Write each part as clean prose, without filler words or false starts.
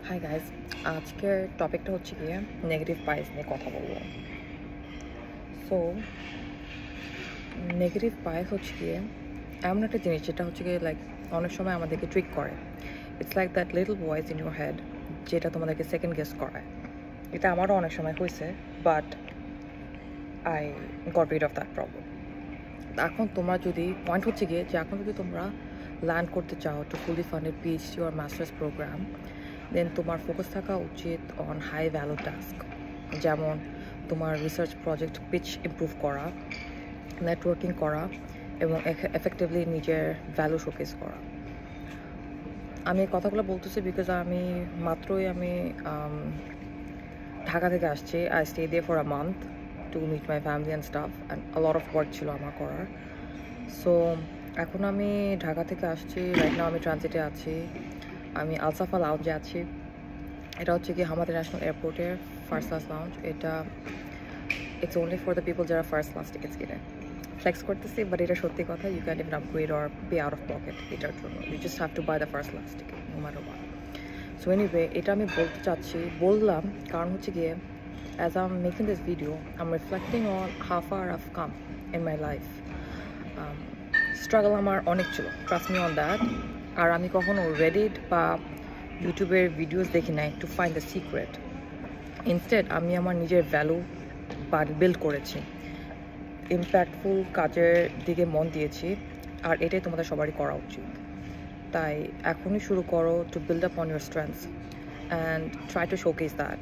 Hi guys, আজকের টপিকটা হচ্ছে গিয়ে নেগেটিভ বায়াস নিয়ে কথা বলবো। সো নেগেটিভ বায়াস হচ্ছে গিয়ে এমন একটা জিনিস যেটা হচ্ছে গিয়ে লাইক অনেক সময় আমাদেরকে ট্রিক করে। It's like that little voice in your head যেটা তোমাদেরকে সেকেন্ড গেস করায়। এটা আমারও অনেক সময় হয়েছে, but I got read of that problem. এখন তোমরা যদি পয়েন্ট হচ্ছে গিয়ে যে এখন যদি তোমরা ল্যান্ড করতে চাও to fully funded PhD or masters program, then তোমার ফোকাস থাকা উচিত অন হাই ভ্যালু টাস্ক, যেমন তোমার রিসার্চ প্রজেক্ট পিচ ইমপ্রুভ করা, নেটওয়ার্কিং করা এবং এফেক্টিভলি নিজের ভ্যালু শোকেস করা। আমি এই কথাগুলো বলতেছি বিকজ আমি ঢাকা থেকে আসছি। I stayed for a month to meet my family and stuff and a lot of work ছিল আমার করার। সো এখন আমি ঢাকা থেকে আসছি, রাইট নাও আমি ট্রানজিটে আছি। আমি আলসাফা লাউঞ্জে আছি। এটা হচ্ছে কি হামাদ ন্যাশনাল এয়ারপোর্টের ফার্স্ট ক্লাস লাউঞ্জ। এটা it's only for the people যারা ফার্স্ট ক্লাস টিকিটস কিনে। ফ্লেক্স করতেছি, বাট এটা সত্যি কথা। You can even upgrade or pay out of pocket এটার জন্য। You just have to buy the first class ticket no matter what. So anyway, এটা আমি বললাম কারণ হচ্ছে গিয়ে as I'm making this video, I'm reflecting on how far I've come in my life. Struggle আমার অনেক ছিল, trust me on that. আর আমি কখনো Reddit বা ইউটিউবের ভিডিওস দেখি নাই to find the secret. Instead আমি আমার নিজের ভ্যালু বিল্ড করেছি, ইম্প্যাক্টফুল কাজের দিকে মন দিয়েছি, আর এটাই তোমাদের সবারই করা উচিত। তাই এখনই শুরু করো to build up on your strengths and try to showcase that.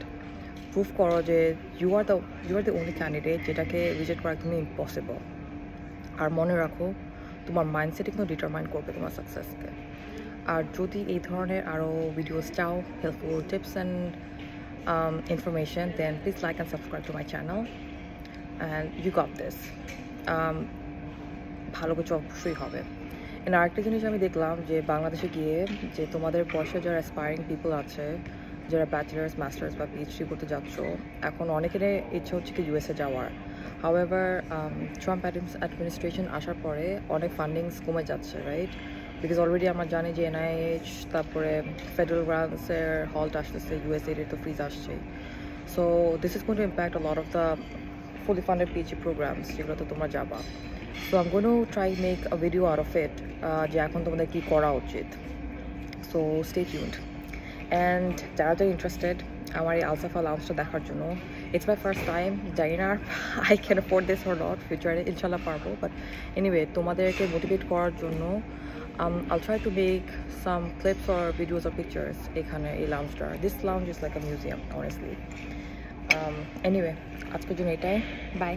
Prove করো যে you are the only candidate যেটাকে রিজেক্ট করা একদমই ইম্পসিবল। আর মনে রাখো, তোমার মাইন্ডসেটই কিন্তু ডিটারমাইন করবে তোমার সাকসেসকে। আর যদি এই ধরনের আরও ভিডিওস চাও, helpful tips and information, then please like and subscribe to my channel and you got this. ভালো কিছু অবশ্যই হবে। এন্ড আরেকটা জিনিস আমি দেখলাম যে বাংলাদেশে গিয়ে যে তোমাদের বয়সে যারা অ্যাসপায়ারিং পিপল আছে, যারা ব্যাচেলার্স মাস্টার্স বা পিএইচডি করতে যাচ্ছ, এখন অনেকেরই ইচ্ছা হচ্ছে কি ইউএসএ যাওয়ার। হাউএভার ট্রাম্প অ্যাডমিনিস্ট্রেশন আসার পরে অনেক ফান্ডিংস কমে যাচ্ছে, রাইট? বিকজ অলরেডি আমরা জানি যে এনআইএইচ, তারপরে ফেডারেল গ্রান্টসের হল্ট আসতেছে, ইউএসএর তো ফ্রিজ আসছে। So this is going to impact a lot of the fully funded PhD programs যেগুলোতে তোমরা যাবা। So I am going to try make a video out of it যে এখন তোমাদের কী করা উচিত। So stay tuned. অ্যান্ড যারা ইন্টারেস্টেড আমার এই আলসাফা লাউঞ্জটা দেখার জন্য, ইটস মাই ফার্স্ট টাইম, জানি না I can afford this or not, ফিউচারে ইনশাল্লাহ পারবো। বাট এনিওয়ে, তোমাদেরকে মোটিভেট করার জন্য I'll try to make some clips or videos or pictures এখানে এই লাউঞ্জটার। This lounge is like a museum, honestly. Anyway, আজকের জন্য এটাই। বাই।